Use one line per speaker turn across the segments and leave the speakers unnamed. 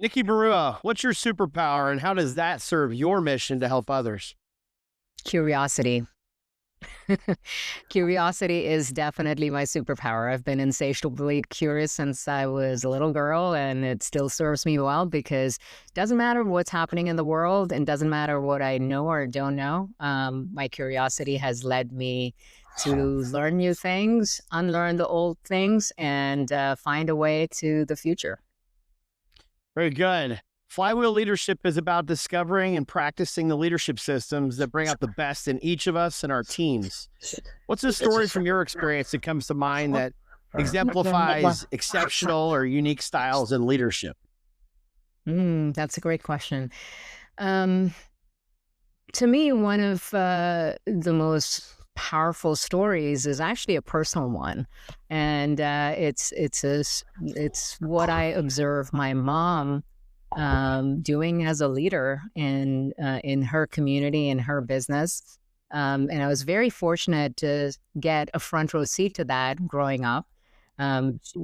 Nikki Barua, what's your superpower and how does that serve your mission to help others?
Curiosity. Curiosity is definitely my superpower. I've been insatiably curious since I was a little girl, and it still serves me well because it doesn't matter what's happening in the world and doesn't matter what I know or don't know. My curiosity has led me to learn new things, unlearn the old things, and find a way to the future.
Very good. Flywheel leadership is about discovering and practicing the leadership systems that bring out the best in each of us and our teams. What's a story from your experience that comes to mind that exemplifies exceptional or unique styles in leadership?
That's a great question. To me, one of the most powerful stories is actually a personal one, and it's what I observed my mom doing as a leader in her community, in her business. And I was very fortunate to get a front row seat to that growing up. She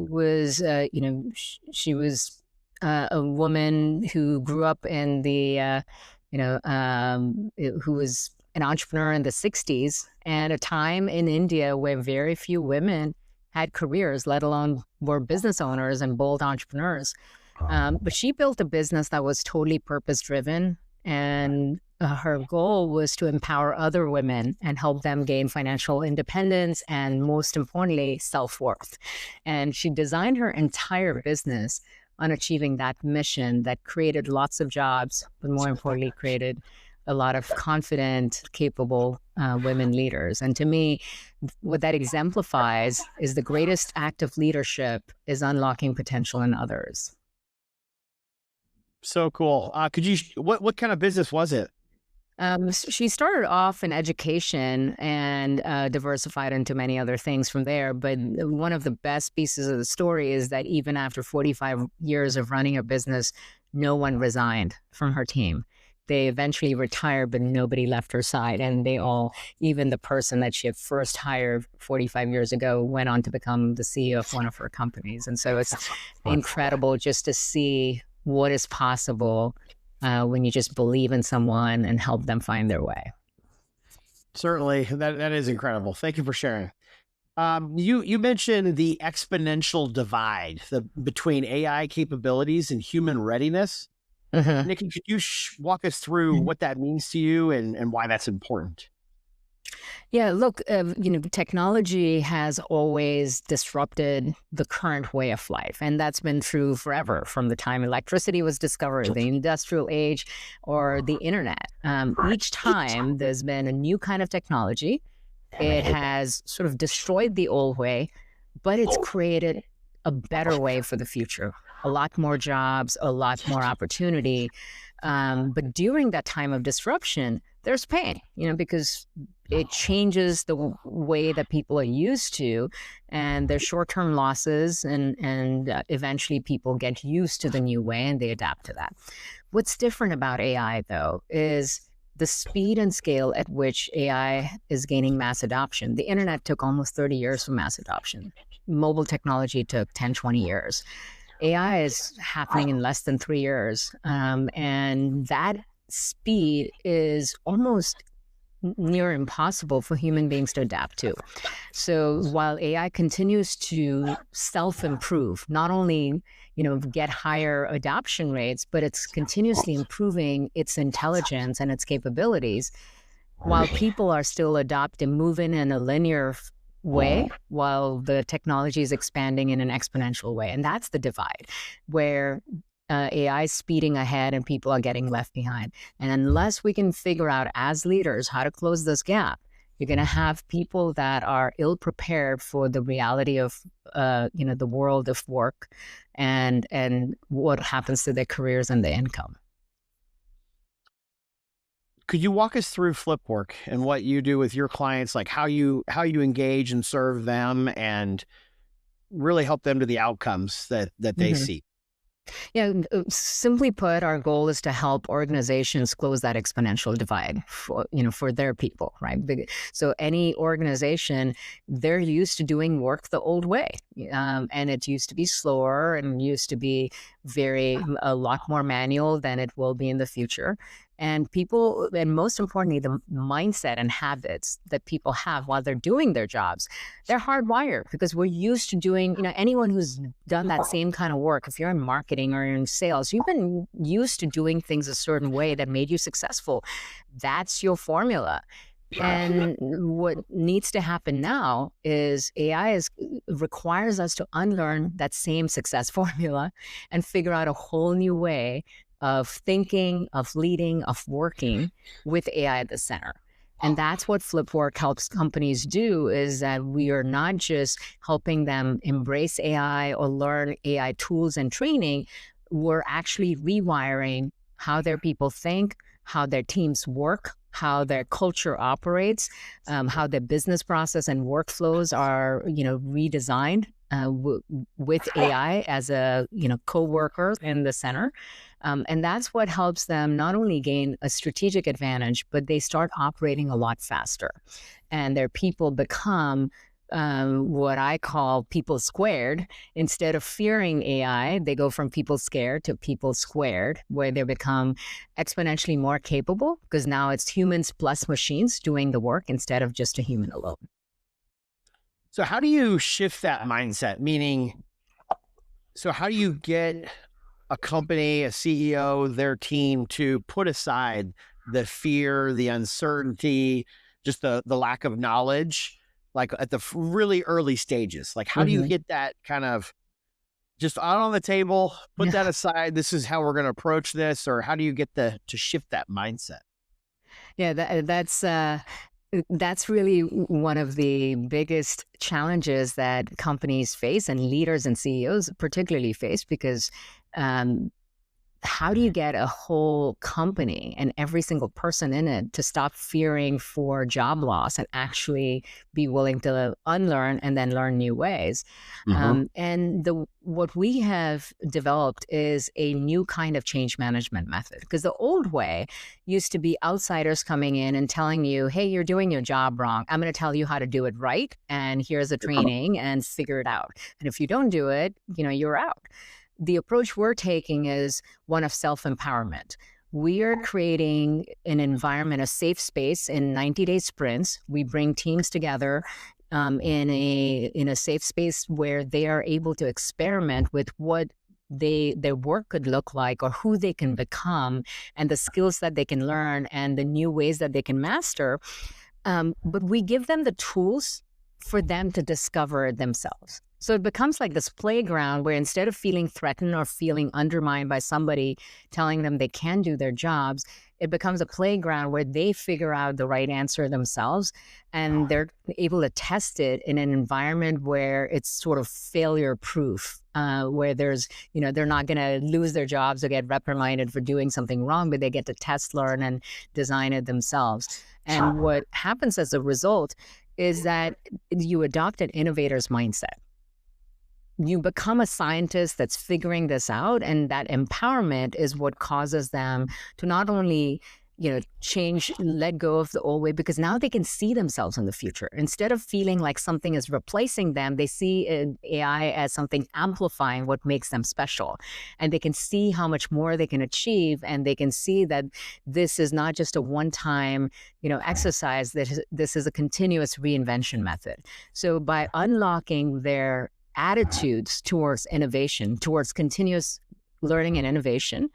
was a woman who grew up in the, who was an entrepreneur in the 60s, and a time in India where very few women had careers, let alone were business owners and bold entrepreneurs. But she built a business that was totally purpose-driven, and her goal was to empower other women and help them gain financial independence and, most importantly, self-worth. And she designed her entire business on achieving that mission that created lots of jobs, but more importantly, created a lot of confident, capable women leaders. And to me, what that exemplifies is the greatest act of leadership is unlocking potential in others.
So cool. What kind of business was it?
She started off in education and diversified into many other things from there. But one of the best pieces of the story is that even after 45 years of running a business, no one resigned from her team. They eventually retired, but nobody left her side. And they all, even the person that she had first hired 45 years ago, went on to become the CEO of one of her companies. And so it's incredible just to see what is possible when you just believe in someone and help them find their way.
Certainly. That is incredible. Thank you for sharing. You mentioned the exponential divide between AI capabilities and human readiness. Nikki, could you walk us through what that means to you and why that's important?
Yeah, look, technology has always disrupted the current way of life, and that's been true forever, from the time electricity was discovered, the industrial age, or the internet. Each time there's been a new kind of technology. It has sort of destroyed the old way, but it's created a better way for the future. A lot more jobs, a lot more opportunity. But during that time of disruption, there's pain, because it changes the way that people are used to, and there's short-term losses, and eventually people get used to the new way and they adapt to that. What's different about AI, though, is the speed and scale at which AI is gaining mass adoption. The internet took almost 30 years for mass adoption. Mobile technology took 10, 20 years. AI is happening in less than 3 years. And that speed is almost near impossible for human beings to adapt to. So while AI continues to self-improve, not only get higher adoption rates, but it's continuously improving its intelligence and its capabilities, while people are still adopting, moving in a linear way, while the technology is expanding in an exponential way. And that's the divide, where AI is speeding ahead and people are getting left behind. And unless we can figure out as leaders how to close this gap, you're going to have people that are ill-prepared for the reality of, the world of work and what happens to their careers and their income.
Could you walk us through FlipWork and what you do with your clients, like how you engage and serve them and really help them to the outcomes that they seek?
Yeah, simply put, our goal is to help organizations close that exponential divide for their people, right? So any organization, they're used to doing work the old way, and it used to be slower and used to be a lot more manual than it will be in the future. And people, and most importantly, the mindset and habits that people have while they're doing their jobs, they're hardwired because we're used to doing, anyone who's done that same kind of work, if you're in marketing or in sales, you've been used to doing things a certain way that made you successful. That's your formula. And what needs to happen now is requires us to unlearn that same success formula and figure out a whole new way of thinking, of leading, of working with AI at the center. And that's what FlipWork helps companies do, is that we are not just helping them embrace AI or learn AI tools and training. We're actually rewiring how their people think, how their teams work, how their culture operates, how their business process and workflows are, redesigned with AI as a, co-worker in the center. And that's what helps them not only gain a strategic advantage, but they start operating a lot faster. And their people become what I call people squared. Instead of fearing AI, they go from people scared to people squared, where they become exponentially more capable because now it's humans plus machines doing the work instead of just a human alone.
So how do you shift that mindset? Meaning, so how do you get a company, a CEO, their team to put aside the fear, the uncertainty, just the lack of knowledge, like at the really early stages? Like, how do you get that kind of just out on the table, put that aside, this is how we're going to approach this? Or how do you get to shift that mindset?
Yeah, that's really one of the biggest challenges that companies face and leaders and CEOs particularly face, because how do you get a whole company and every single person in it to stop fearing for job loss and actually be willing to unlearn and then learn new ways? And what we have developed is a new kind of change management method, because the old way used to be outsiders coming in and telling you, hey, you're doing your job wrong. I'm going to tell you how to do it right. And here's a training and figure it out. And if you don't do it, you're out. The approach we're taking is one of self-empowerment. We are creating an environment, a safe space in 90-day sprints. We bring teams together in a safe space where they are able to experiment with what their work could look like, or who they can become, and the skills that they can learn, and the new ways that they can master. But we give them the tools for them to discover themselves. So it becomes like this playground where instead of feeling threatened or feeling undermined by somebody telling them they can do their jobs, it becomes a playground where they figure out the right answer themselves, and they're able to test it in an environment where it's sort of failure proof, where there's, they're not going to lose their jobs or get reprimanded for doing something wrong, but they get to test, learn, and design it themselves. And what happens as a result is that you adopt an innovator's mindset. You become a scientist that's figuring this out, and that empowerment is what causes them to not only, change, let go of the old way, because now they can see themselves in the future. Instead of feeling like something is replacing them, they see AI as something amplifying what makes them special. And they can see how much more they can achieve, and they can see that this is not just a one-time, exercise, that this is a continuous reinvention method. So by unlocking their attitudes towards innovation, towards continuous learning and innovation,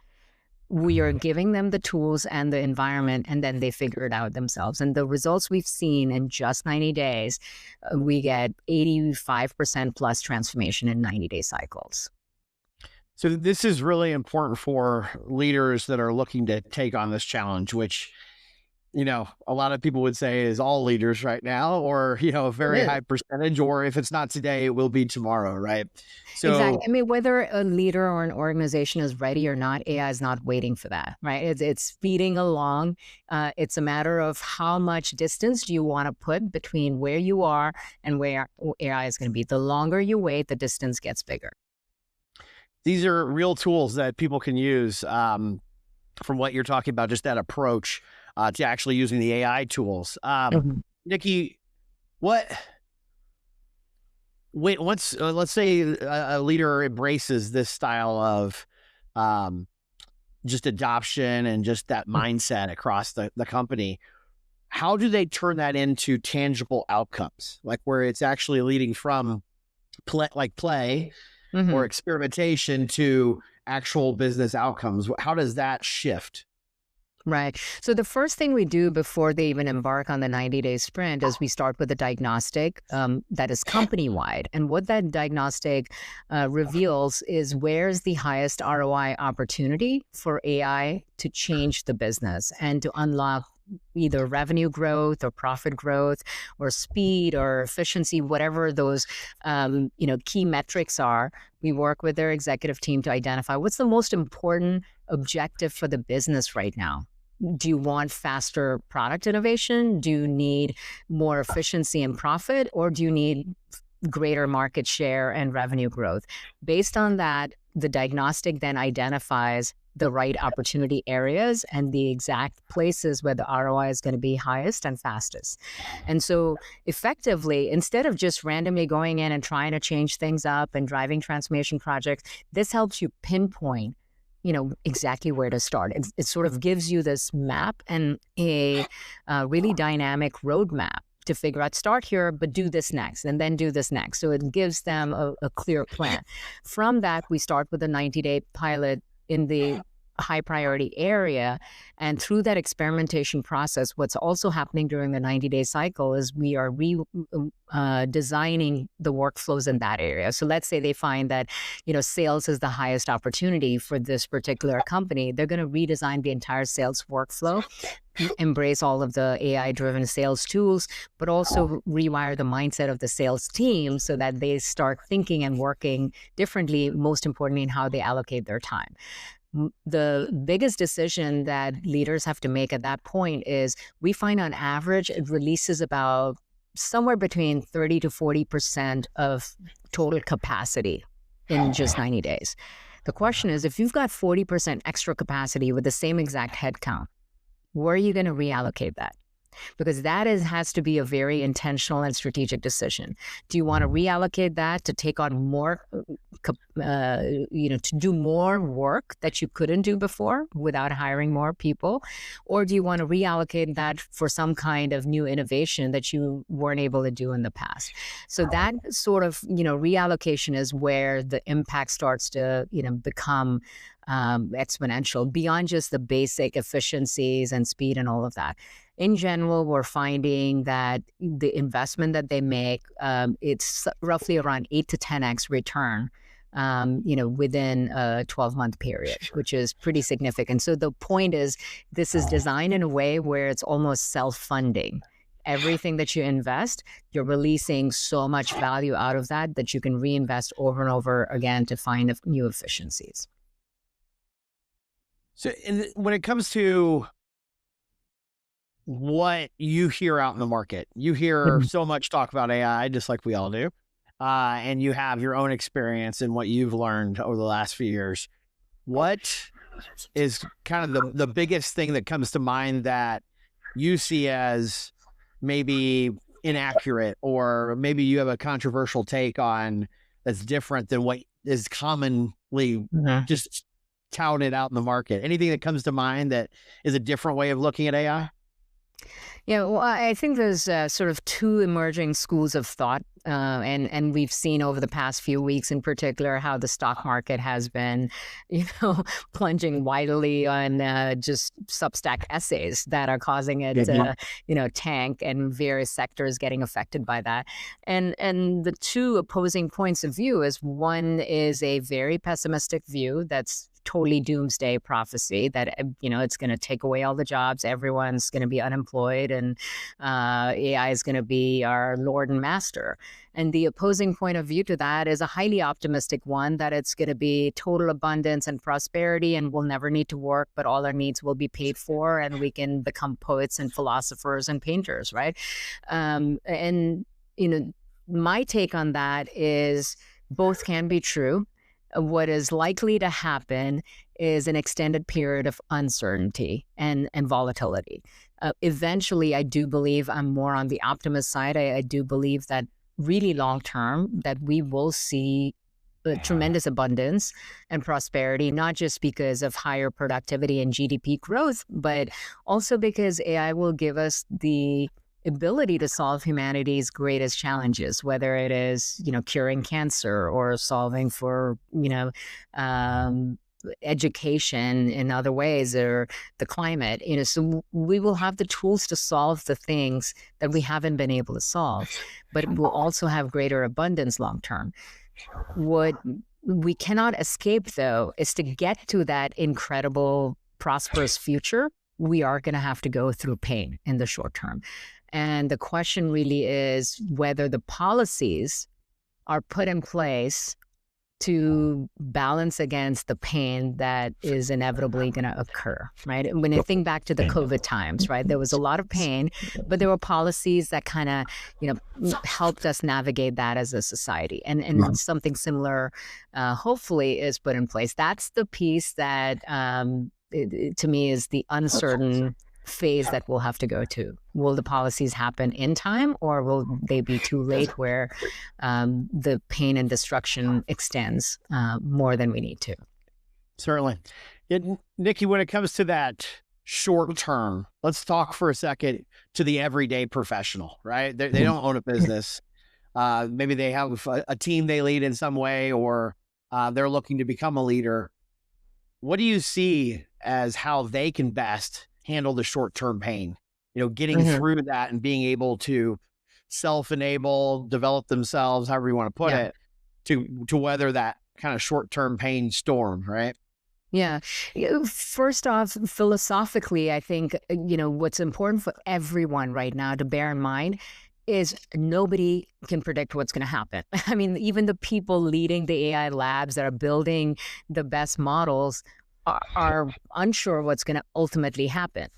we are giving them the tools and the environment, and then they figure it out themselves. And the results we've seen in just 90 days, we get 85% plus transformation in 90-day cycles.
So this is really important for leaders that are looking to take on this challenge, which, a lot of people would say is all leaders right now, or, a very high percentage, or if it's not today, it will be tomorrow, right? So
exactly. I mean, whether a leader or an organization is ready or not, AI is not waiting for that, right? It's speeding along. It's a matter of how much distance do you want to put between where you are and where AI is going to be. The longer you wait, the distance gets bigger.
these are real tools that people can use from what you're talking about, just that approach to actually using the AI tools. Nikki, once let's say a leader embraces this style of just adoption and just that mindset across the company, how do they turn that into tangible outcomes, like where it's actually leading from play or experimentation to actual business outcomes? How does that shift?
Right. So the first thing we do before they even embark on the 90-day sprint is we start with a diagnostic that is company-wide. And what that diagnostic reveals is where's the highest ROI opportunity for AI to change the business and to unlock either revenue growth or profit growth or speed or efficiency, whatever those key metrics are. We work with their executive team to identify what's the most important objective for the business right now. Do you want faster product innovation? Do you need more efficiency and profit? Or do you need greater market share and revenue growth? Based on that, the diagnostic then identifies the right opportunity areas and the exact places where the ROI is going to be highest and fastest. And so effectively, instead of just randomly going in and trying to change things up and driving transformation projects, this helps you pinpoint exactly where to start. It sort of gives you this map and a really dynamic roadmap to figure out, start here, but do this next, and then do this next. So it gives them a clear plan. From that, we start with a 90-day pilot in the high priority area. And through that experimentation process, what's also happening during the 90-day cycle is we are designing the workflows in that area. So let's say they find that, sales is the highest opportunity for this particular company. They're going to redesign the entire sales workflow, embrace all of the AI-driven sales tools, but also rewire the mindset of the sales team so that they start thinking and working differently, most importantly, in how they allocate their time. The biggest decision that leaders have to make at that point is we find on average it releases about somewhere between 30 to 40% of total capacity in just 90 days. The question is, if you've got 40% extra capacity with the same exact headcount, where are you going to reallocate that? Because that has to be a very intentional and strategic decision. Do you want to reallocate that to take on more, to do more work that you couldn't do before without hiring more people? Or do you want to reallocate that for some kind of new innovation that you weren't able to do in the past? So that sort of, reallocation is where the impact starts to, become exponential beyond just the basic efficiencies and speed and all of that. In general, we're finding that the investment that they make, it's roughly around 8 to 10x return, within a 12-month period, which is pretty significant. So the point is, this is designed in a way where it's almost self-funding. Everything that you invest, you're releasing so much value out of that you can reinvest over and over again to find new efficiencies.
So when it comes to what you hear out in the market, you hear so much talk about AI, just like we all do. And you have your own experience and what you've learned over the last few years. What is kind of the biggest thing that comes to mind that you see as maybe inaccurate, or maybe you have a controversial take on that's different than what is commonly just touted out in the market? Anything that comes to mind that is a different way of looking at AI?
Yeah, well, I think there's sort of two emerging schools of thought, and we've seen over the past few weeks in particular how the stock market has been, plunging wildly on just Substack essays that are causing it to, tank, and various sectors getting affected by that. And the two opposing points of view is, one is a very pessimistic view that's totally doomsday prophecy that, it's going to take away all the jobs. Everyone's going to be unemployed, and AI is going to be our Lord and master. And the opposing point of view to that is a highly optimistic one, that it's going to be total abundance and prosperity, and we'll never need to work, but all our needs will be paid for, and we can become poets and philosophers and painters, right? My take on that is both can be true. What is likely to happen is an extended period of uncertainty and volatility. Eventually, I do believe I'm more on the optimist side. I do believe that really long term that we will see tremendous abundance and prosperity, not just because of higher productivity and GDP growth, but also because AI will give us the ability to solve humanity's greatest challenges, whether it is, curing cancer or solving for, education in other ways, or the climate, so we will have the tools to solve the things that we haven't been able to solve, but we'll also have greater abundance long term. What we cannot escape, though, is to get to that incredible, prosperous future, we are going to have to go through pain in the short term. And the question really is whether the policies are put in place to balance against the pain that is inevitably going to occur, right? When I think back to the COVID times, right, there was a lot of pain, but there were policies that kind of, helped us navigate that as a society. And something similar, hopefully, is put in place. That's the piece that, to me, is the uncertain phase that we'll have to go to. Will the policies happen in time, or will they be too late where the pain and destruction extends more than we need to?
Certainly. Nikki, when it comes to that short term, let's talk for a second to the everyday professional, right? They don't own a business. Maybe they have a team they lead in some way, or they're looking to become a leader. What do you see as how they can best handle the short-term pain, getting through that and being able to self-enable, develop themselves, however you want to put it, to weather that kind of short-term pain storm, right?
Yeah. First off, philosophically, I think, what's important for everyone right now to bear in mind is nobody can predict what's going to happen. I mean, even the people leading the AI labs that are building the best models are unsure what's going to ultimately happen.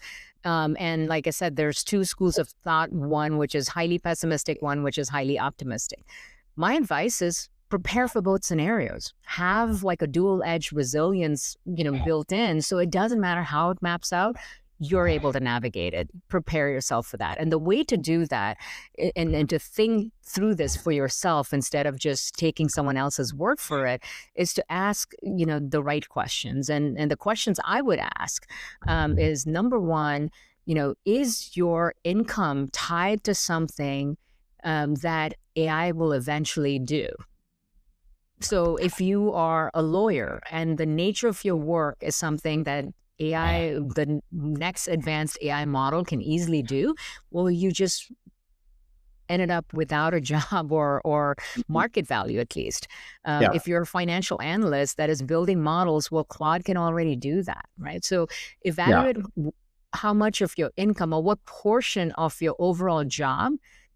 And like I said, there's two schools of thought, one which is highly pessimistic, one which is highly optimistic. My advice is prepare for both scenarios. Have like a dual-edged resilience, built in, so it doesn't matter how it maps out, you're able to navigate it. Prepare yourself for that. And the way to do that and to think through this for yourself instead of just taking someone else's word for it is to ask, the right questions. And the questions I would ask is, number one, is your income tied to something that AI will eventually do? So if you are a lawyer and the nature of your work is something that AI, the next advanced AI model can easily do, well, you just ended up without a job or market value, at least. If you're a financial analyst that is building models, well, Claude can already do that, right? So evaluate how much of your income or what portion of your overall job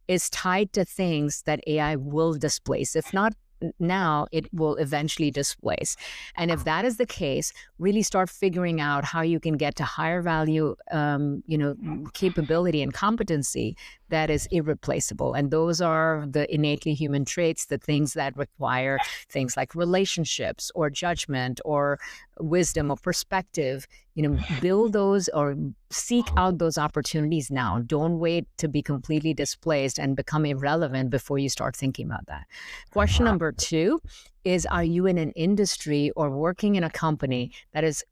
is tied to things that AI will displace. If not now, it will eventually displace. And if that is the case, really start figuring out how you can get to higher value, capability and competency that is irreplaceable. And those are the innately human traits, the things that require things like relationships or judgment or wisdom or perspective. Build those or seek out those opportunities now. Don't wait to be completely displaced and become irrelevant before you start thinking about that. Question number two is, are you in an industry or working in a company that is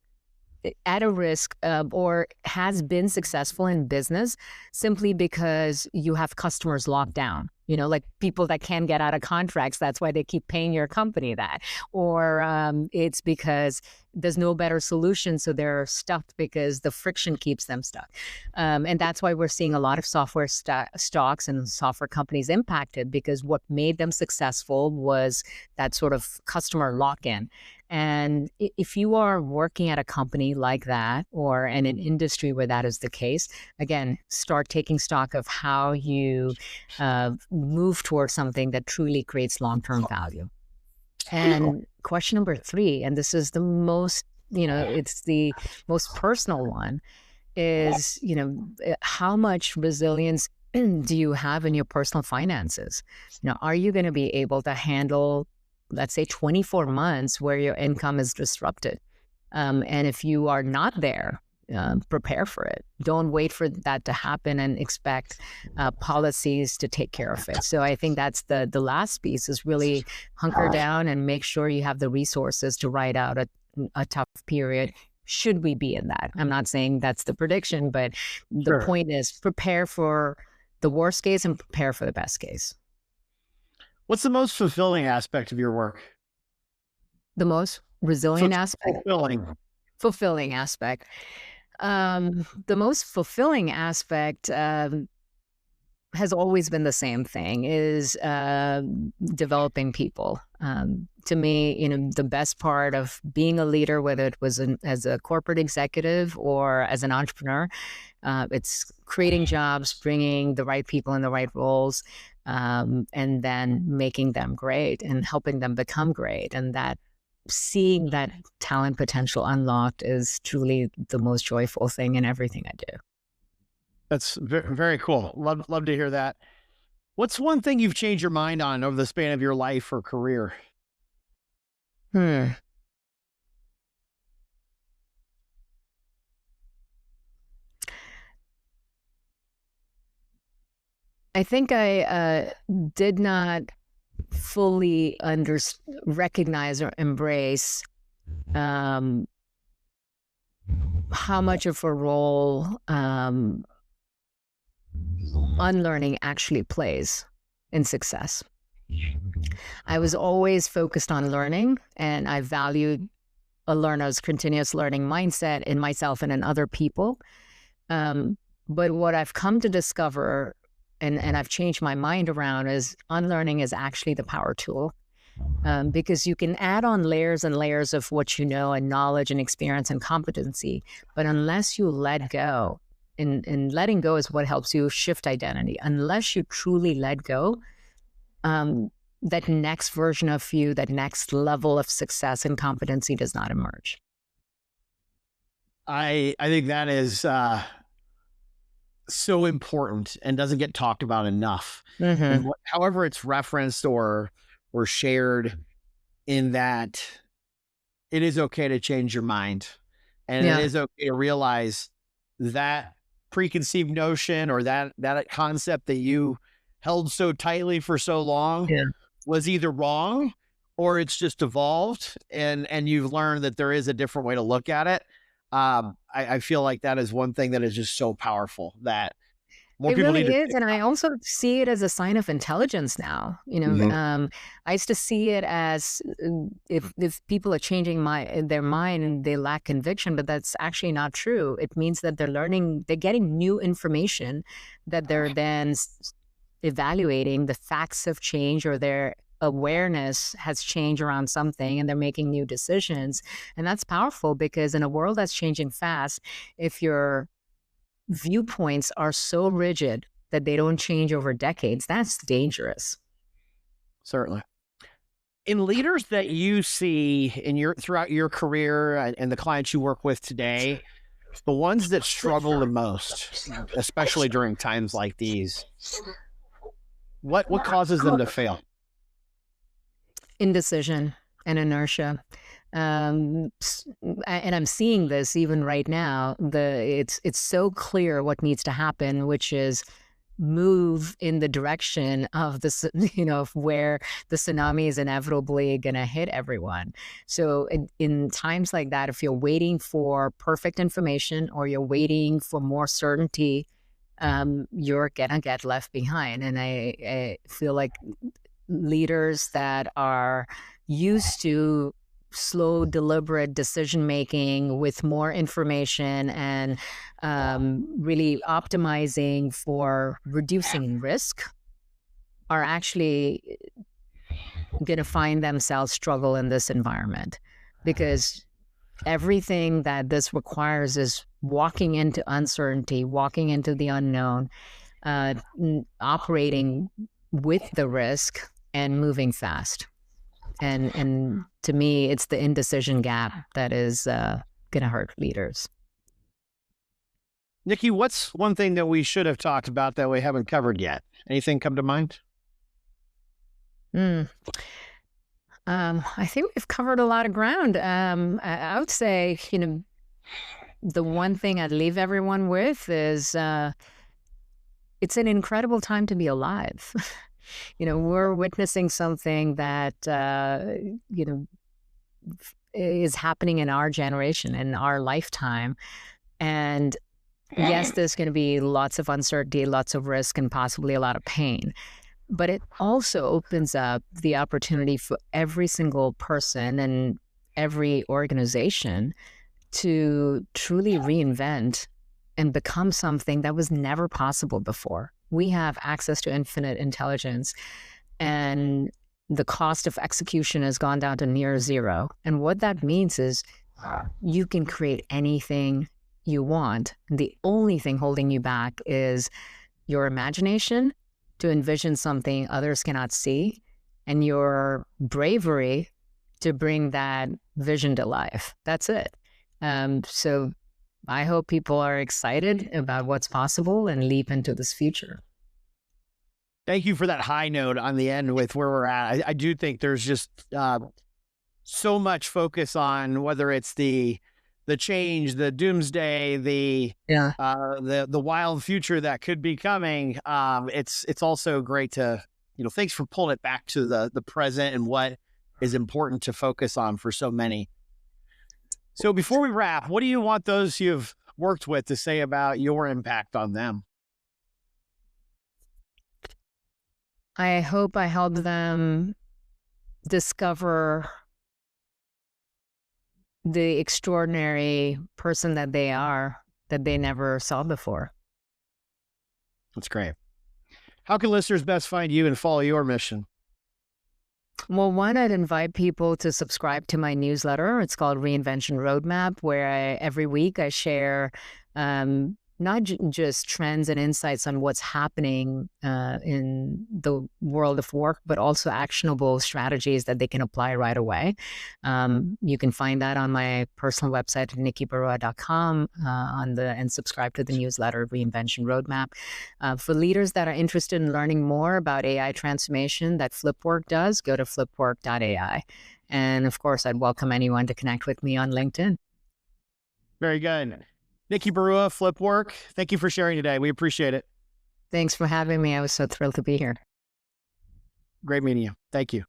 at a risk or has been successful in business simply because you have customers locked down? Like people that can't get out of contracts. That's why they keep paying your company that. Or it's because there's no better solution, so they're stuck because the friction keeps them stuck. And that's why we're seeing a lot of software stocks and software companies impacted, because what made them successful was that sort of customer lock-in. And if you are working at a company like that or in an industry where that is the case, again, start taking stock of how you move towards something that truly creates long-term value. And question number three, and this is the most, it's the most personal one, is, how much resilience do you have in your personal finances? Are you going to be able to handle let's say 24 months where your income is disrupted. And if you are not there, prepare for it. Don't wait for that to happen and expect policies to take care of it. So I think that's the last piece, is really hunker down and make sure you have the resources to ride out a tough period, should we be in that. I'm not saying that's the prediction, but the point is prepare for the worst case and prepare for the best case.
What's the most fulfilling aspect of your work?
The most resilient aspect?
Fulfilling
aspect. The most fulfilling aspect has always been the same thing, is developing people. To me, the best part of being a leader, whether it was as a corporate executive or as an entrepreneur, it's creating jobs, bringing the right people in the right roles, and then making them great and helping them become great. And that seeing that talent potential unlocked is truly the most joyful thing in everything I do.
That's very cool. Love to hear that. What's one thing you've changed your mind on over the span of your life or career?
I think I did not fully recognize or embrace how much of a role unlearning actually plays in success. I was always focused on learning, and I valued a learner's continuous learning mindset in myself and in other people. But what I've come to discover, and I've changed my mind around, is unlearning is actually the power tool. Because you can add on layers and layers of what you know and knowledge and experience and competency, but unless you let go, and letting go is what helps you shift identity. Unless you truly let go, that next version of you, that next level of success and competency does not emerge.
I think that is so important and doesn't get talked about enough. And however it's referenced or shared, in that it is okay to change your mind, and it is okay to realize that preconceived notion or that concept that you held so tightly for so long was either wrong, or it's just evolved and you've learned that there is a different way to look at it. I feel like that is one thing that is just so powerful that more people
really
need to
is, and I also see it as a sign of intelligence now. I used to see it as if people are changing their mind and they lack conviction, but that's actually not true. It means that they're getting new information that they're then evaluating. The facts have changed, or their awareness has changed around something, and they're making new decisions. And that's powerful, because in a world that's changing fast, if your viewpoints are so rigid that they don't change over decades, that's dangerous.
Certainly. In leaders that you see throughout your career and the clients you work with today, the ones that struggle the most, especially during times like these, what causes them to fail?
Indecision and inertia. And I'm seeing this even right now. It's so clear what needs to happen, which is move in the direction of of where the tsunami is inevitably going to hit everyone. So in times like that, if you're waiting for perfect information or you're waiting for more certainty, you're going to get left behind. And I feel like leaders that are used to slow, deliberate decision-making with more information and really optimizing for reducing risk are actually going to find themselves struggle in this environment, because everything that this requires is walking into uncertainty, walking into the unknown, operating with the risk and moving fast. And to me, it's the indecision gap that is going to hurt leaders.
Nikki, what's one thing that we should have talked about that we haven't covered yet? Anything come to mind?
I think we've covered a lot of ground. I would say, the one thing I'd leave everyone with is it's an incredible time to be alive. We're witnessing something that, is happening in our generation, in our lifetime. And yes, there's going to be lots of uncertainty, lots of risk, and possibly a lot of pain. But it also opens up the opportunity for every single person and every organization to truly reinvent and become something that was never possible before. We have access to infinite intelligence, and the cost of execution has gone down to near zero. And what that means is you can create anything you want. The only thing holding you back is your imagination to envision something others cannot see, and your bravery to bring that vision to life. That's it. So I hope people are excited about what's possible and leap into this future.
Thank you for that high note on the end with where we're at. I do think there's just so much focus on whether it's the change, the doomsday, the wild future that could be coming. It's also great to, thanks for pulling it back to the present and what is important to focus on for so many. So before we wrap, what do you want those you've worked with to say about your impact on them?
I hope I help them discover the extraordinary person that they are, that they never saw before.
That's great. How can listeners best find you and follow your mission?
Well, one, I'd invite people to subscribe to my newsletter. It's called Reinvention Roadmap, where every week I share not just trends and insights on what's happening in the world of work, but also actionable strategies that they can apply right away. You can find that on my personal website, nikkibarua.com, and subscribe to the newsletter, Reinvention Roadmap. For leaders that are interested in learning more about AI transformation that FlipWork does, go to flipwork.ai. And of course, I'd welcome anyone to connect with me on LinkedIn.
Very good. Nikki Barua, FlipWork, thank you for sharing today. We appreciate it.
Thanks for having me. I was so thrilled to be here.
Great meeting you. Thank you.